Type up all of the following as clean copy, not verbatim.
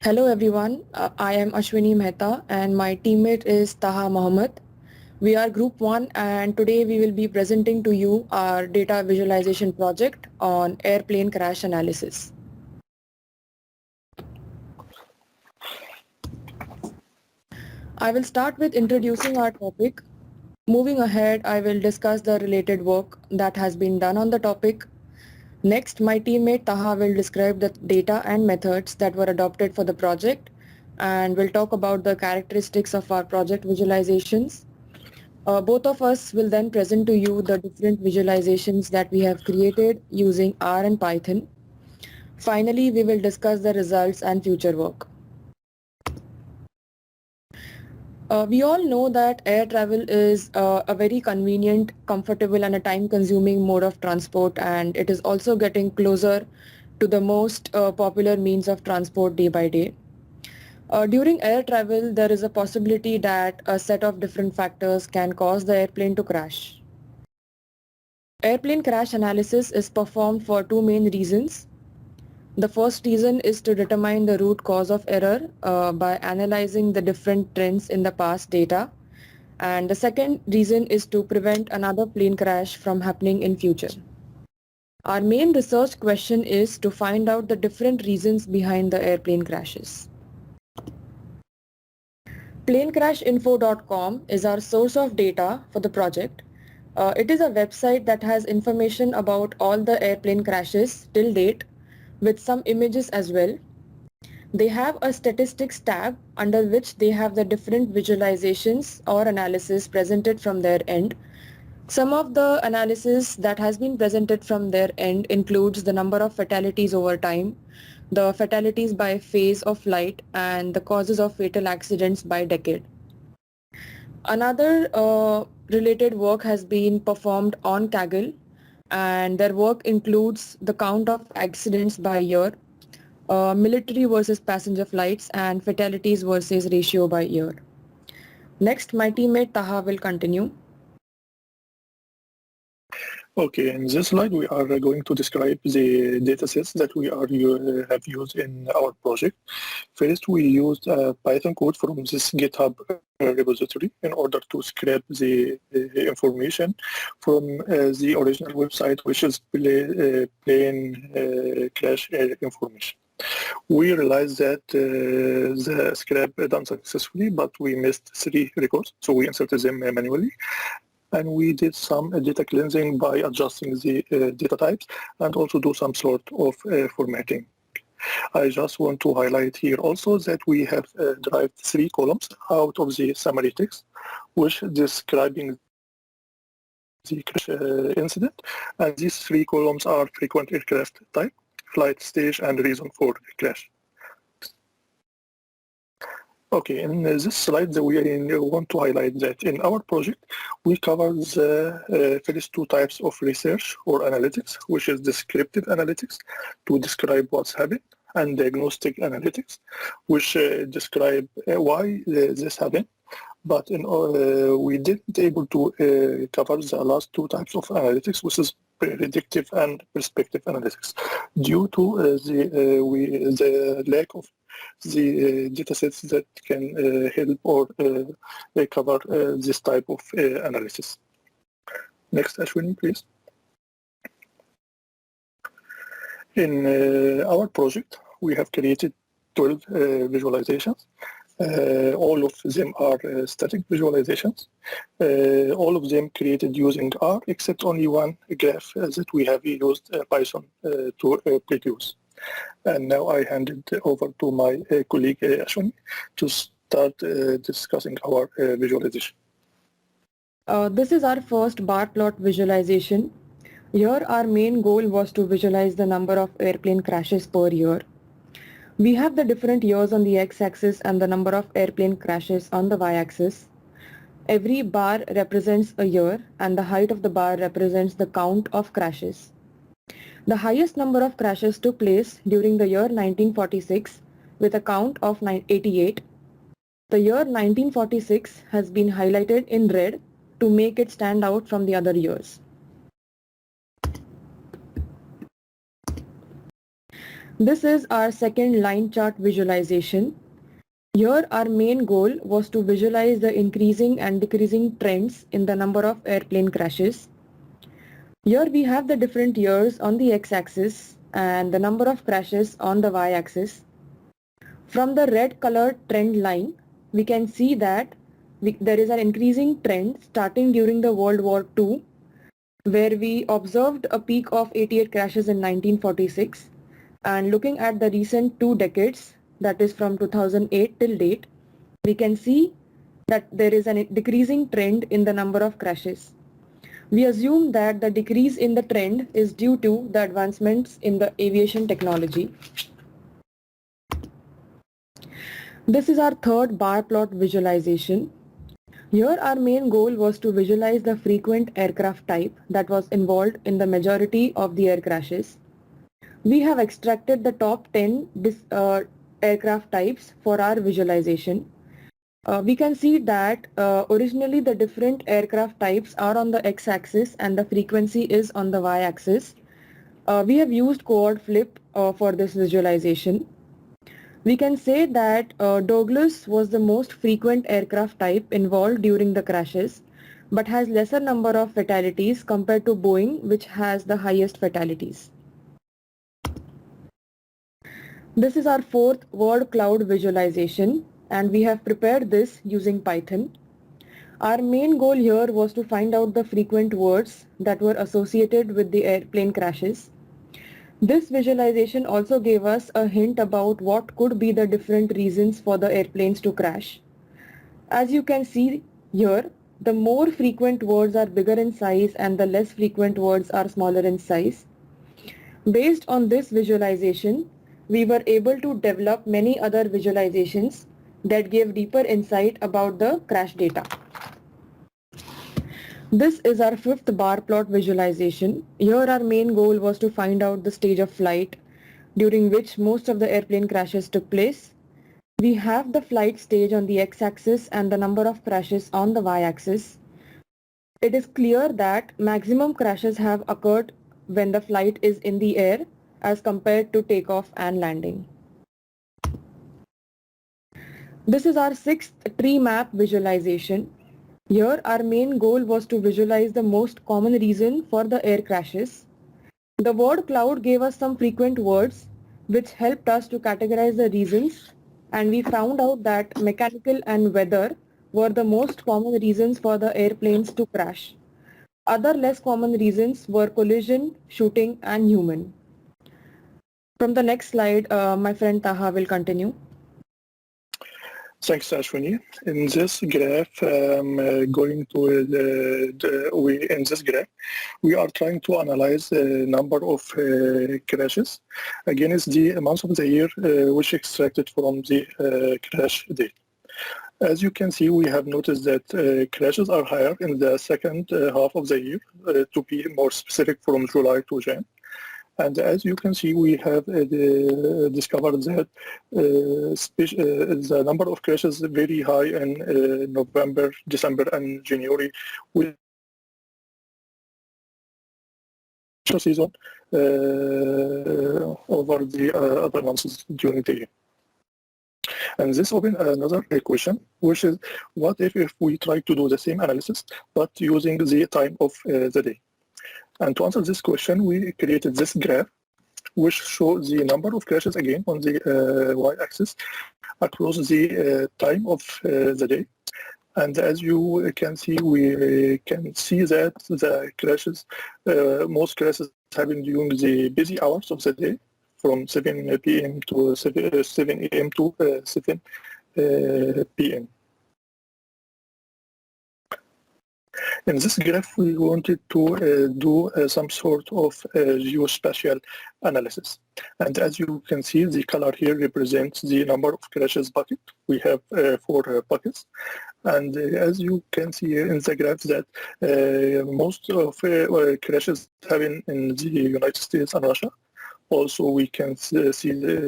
Hello everyone, I am Ashwinee Mehta and my teammate is Taha Mohammed. We are Group 1 and today we will be presenting to you our data visualization project on airplane crash analysis. I will start with introducing our topic. Moving ahead, I will discuss the related work that has been done on the topic. Next, my teammate Taha will describe the data and methods that were adopted for the project and will talk about the characteristics of our project visualizations. Both of us will then present to you the different visualizations that we have created using R and Python. Finally, we will discuss the results and future work. We all know that air travel is a very convenient, comfortable and a time-consuming mode of transport, and it is also getting closer to the most popular means of transport day by day. During air travel, there is a possibility that a set of different factors can cause the airplane to crash. Airplane crash analysis is performed for two main reasons. The first reason is to determine the root cause of error by analyzing the different trends in the past data. And the second reason is to prevent another plane crash from happening in future. Our main research question is to find out the different reasons behind the airplane crashes. Planecrashinfo.com is our source of data for the project. It is a website that has information about all the airplane crashes till date with some images as well. They have a statistics tab under which they have the different visualizations or analysis presented from their end. Some of the analysis that has been presented from their end includes the number of fatalities over time, the fatalities by phase of flight, and the causes of fatal accidents by decade. Another related work has been performed on Kaggle, and their work includes the count of accidents by year, military versus passenger flights, and fatalities versus ratio by year. Next, my teammate Taha will continue. Okay, in this slide, we are going to describe the datasets that we have used in our project. First, we used Python code from this GitHub repository in order to scrape the information from the original website, which is plane crash information. We realized that the scrap done successfully, but we missed 3 records, so we inserted them manually. And we did some data cleansing by adjusting the data types and also do some sort of formatting. I just want to highlight here also that we have derived 3 columns out of the summary text, which describing the crash incident. And these 3 columns are frequent aircraft type, flight stage, and reason for crash. Okay, in this slide, we want to highlight that in our project, we cover the first 2 types of research or analytics, which is descriptive analytics to describe what's happened, and diagnostic analytics, which describe why this happened. But we didn't able to cover the last 2 types of analytics, which is predictive and perspective analytics, due to the lack of the datasets that can help or cover this type of analysis. Next, Ashwinee, please. In our project, we have created 12 visualizations. All of them are static visualizations. All of them created using R, except only one graph that we have used Python to produce. And now I hand it over to my colleague Ashwinee to start discussing our visualization. This is our first bar plot visualization. Here our main goal was to visualize the number of airplane crashes per year. We have the different years on the x-axis and the number of airplane crashes on the y-axis. Every bar represents a year and the height of the bar represents the count of crashes. The highest number of crashes took place during the year 1946 with a count of 88. The year 1946 has been highlighted in red to make it stand out from the other years. This is our second line chart visualization. Here our main goal was to visualize the increasing and decreasing trends in the number of airplane crashes. Here we have the different years on the x-axis and the number of crashes on the y-axis. From the red colored trend line, we can see that there is an increasing trend starting during the World War II, where we observed a peak of 88 crashes in 1946, and looking at the recent 2 decades, that is from 2008 till date, we can see that there is a decreasing trend in the number of crashes. We assume that the decrease in the trend is due to the advancements in the aviation technology. This is our third bar plot visualization. Here our main goal was to visualize the frequent aircraft type that was involved in the majority of the air crashes. We have extracted the top 10 aircraft types for our visualization. We can see that originally the different aircraft types are on the x-axis and the frequency is on the y-axis. We have used coord flip for this visualization. We can say that Douglas was the most frequent aircraft type involved during the crashes, but has lesser number of fatalities compared to Boeing, which has the highest fatalities. This is our fourth word cloud visualization, and we have prepared this using Python. Our main goal here was to find out the frequent words that were associated with the airplane crashes. This visualization also gave us a hint about what could be the different reasons for the airplanes to crash. As you can see here, the more frequent words are bigger in size and the less frequent words are smaller in size. Based on this visualization, we were able to develop many other visualizations that gave deeper insight about the crash data. This is our fifth bar plot visualization. Here our main goal was to find out the stage of flight during which most of the airplane crashes took place. We have the flight stage on the x-axis and the number of crashes on the y-axis. It is clear that maximum crashes have occurred when the flight is in the air as compared to takeoff and landing. This is our sixth tree map visualization. Here our main goal was to visualize the most common reason for the air crashes. The word cloud gave us some frequent words which helped us to categorize the reasons, and we found out that mechanical and weather were the most common reasons for the airplanes to crash. Other less common reasons were collision, shooting and human. From the next slide, my friend Taha will continue. Thanks, Ashwinee. In this graph, we are trying to analyze the number of crashes against the month of the year which extracted from the crash date. As you can see, we have noticed that crashes are higher in the second half of the year, to be more specific from July to June. And as you can see, we have discovered that the number of crashes is very high in November, December, and January, with season over the other months during the year. And this opens another question, which is, what if we try to do the same analysis, but using the time of the day? And to answer this question, we created this graph, which shows the number of crashes again on the y-axis across the time of the day. And as you can see, we can see that the crashes, most crashes happen during the busy hours of the day, from 7 p.m. to 7 a.m. to 7 p.m. In this graph, we wanted to do some sort of geospatial analysis. And as you can see, the color here represents the number of crashes bucket. We have 4 buckets. And as you can see here in the graph that most of crashes happen in the United States and Russia. Also, we can see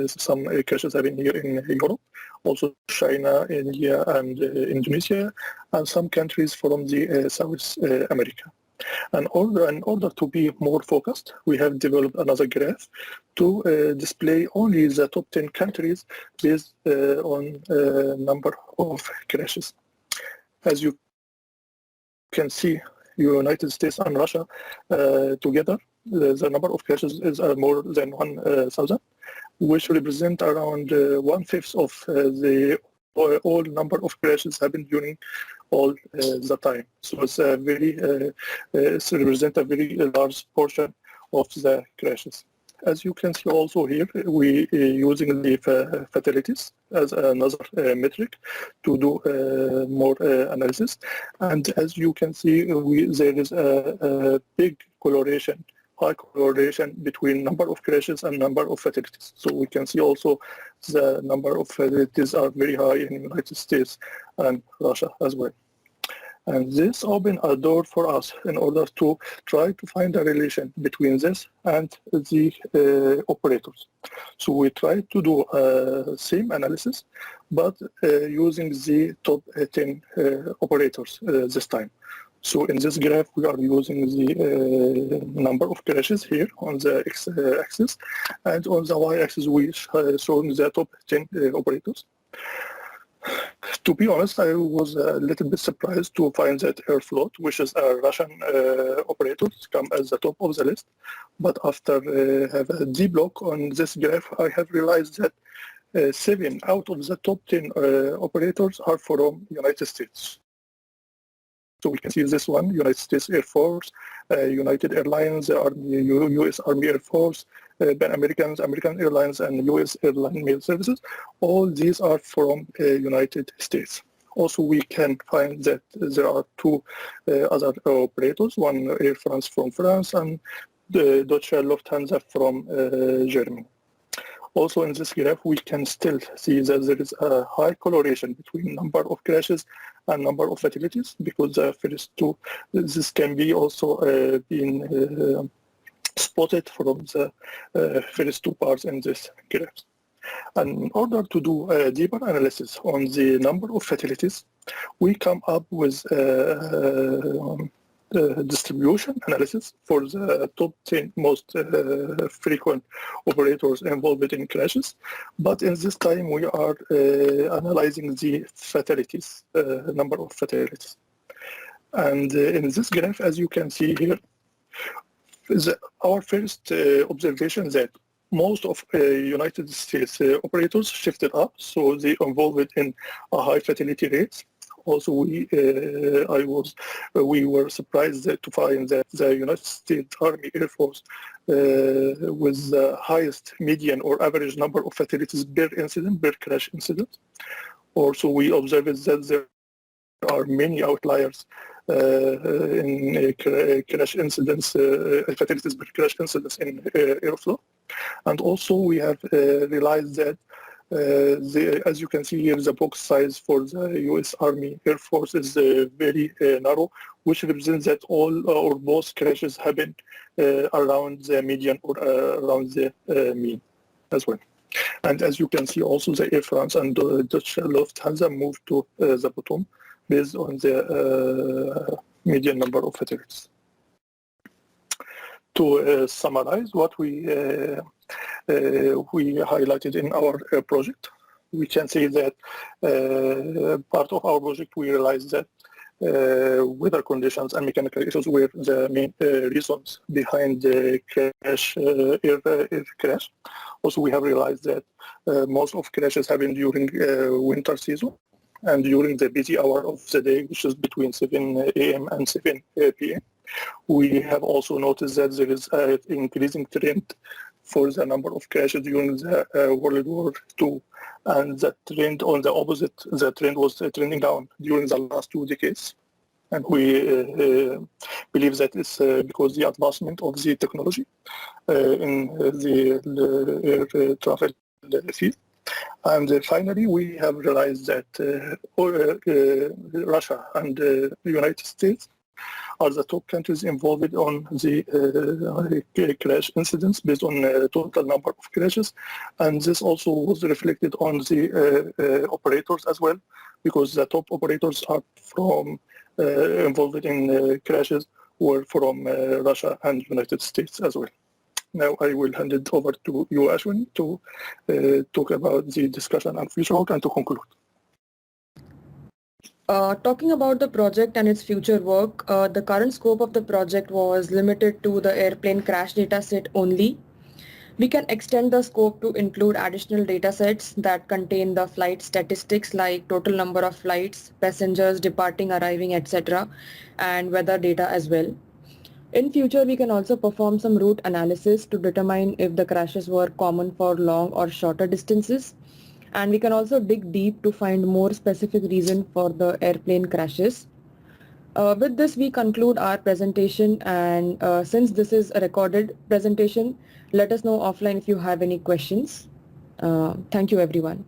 some crashes happen here in Europe, also China, India, and Indonesia, and some countries from the South America. In order to be more focused, we have developed another graph to display only the top 10 countries based on number of crashes. As you can see, United States and Russia together, the number of crashes is more than 1,000, which represent around 1/5 of the all number of crashes happened during all the time. So it's a very it represents a very large portion of the crashes. As you can see also here, we using the fatalities as another metric to do more analysis. And as you can see, there is a big correlation, high correlation between number of crashes and number of fatalities. So we can see also the number of fatalities are very high in the United States and Russia as well. And this opened a door for us in order to try to find a relation between this and the operators. So we tried to do same analysis, but using the top 10 operators this time. So in this graph, we are using the number of crashes here on the x-axis, and on the y-axis, we showing the top 10 operators. To be honest, I was a little bit surprised to find that Airfloat, which is a Russian operator, come as the top of the list. But after have a deep look on this graph, I have realized that 7 out of the top 10 operators are from United States. So we can see this one, United States Air Force, United Airlines, U.S. Army Air Force, Pan American Airlines, and U.S. Airline Mail Services. All these are from United States. Also, we can find that there are 2 other operators, one Air France from France and the Deutsche Lufthansa from Germany. Also in this graph, we can still see that there is a high correlation between number of crashes and number of fatalities, because the first 2, this can be also been spotted from the first 2 parts in this graph. And in order to do a deeper analysis on the number of fatalities, we come up with distribution analysis for the top 10 most frequent operators involved in crashes. But in this time, we are analyzing the fatalities, number of fatalities. And in this graph, as you can see here, our first observation that most of United States operators shifted up, so they involved in a high fatality rates. Also, we were surprised to find that the United States Army Air Force with the highest median or average number of fatalities per incident, per crash incident. Also, we observed that there are many outliers in crash incidents, fatalities per crash incidents in Airflow. And also, we have realized that as you can see here, the box size for the U.S. Army Air Force is very narrow, which represents that all or most crashes happen around the median or around the mean as well. And as you can see, also the Air France and the Deutsche Lufthansa moved to the bottom based on the median number of fatalities. To summarize what we highlighted in our project, we can say that part of our project we realized that weather conditions and mechanical issues were the main reasons behind the crash, air crash. Also, we have realized that most of crashes happen during winter season and during the busy hour of the day, which is between 7 a.m. and 7 p.m. We have also noticed that there is an increasing trend for the number of crashes during the World War II, and the trend on the opposite, the trend was trending down during the last 2 decades. And we believe that it's because the advancement of the technology in the air travel field. And finally, we have realized that Russia and the United States are the top countries involved on the crash incidents based on total number of crashes. And this also was reflected on the operators as well, because the top operators are from involved in crashes were from Russia and United States as well. Now I will hand it over to you, Ashwinee, to talk about the discussion and future work and to conclude. Talking about the project and its future work, the current scope of the project was limited to the airplane crash data set only. We can extend the scope to include additional data sets that contain the flight statistics like total number of flights, passengers departing, arriving, etc., and weather data as well. In future, we can also perform some route analysis to determine if the crashes were common for long or shorter distances. And we can also dig deep to find more specific reason for the airplane crashes. With this, we conclude our presentation, and since this is a recorded presentation, let us know offline if you have any questions. Thank you, everyone.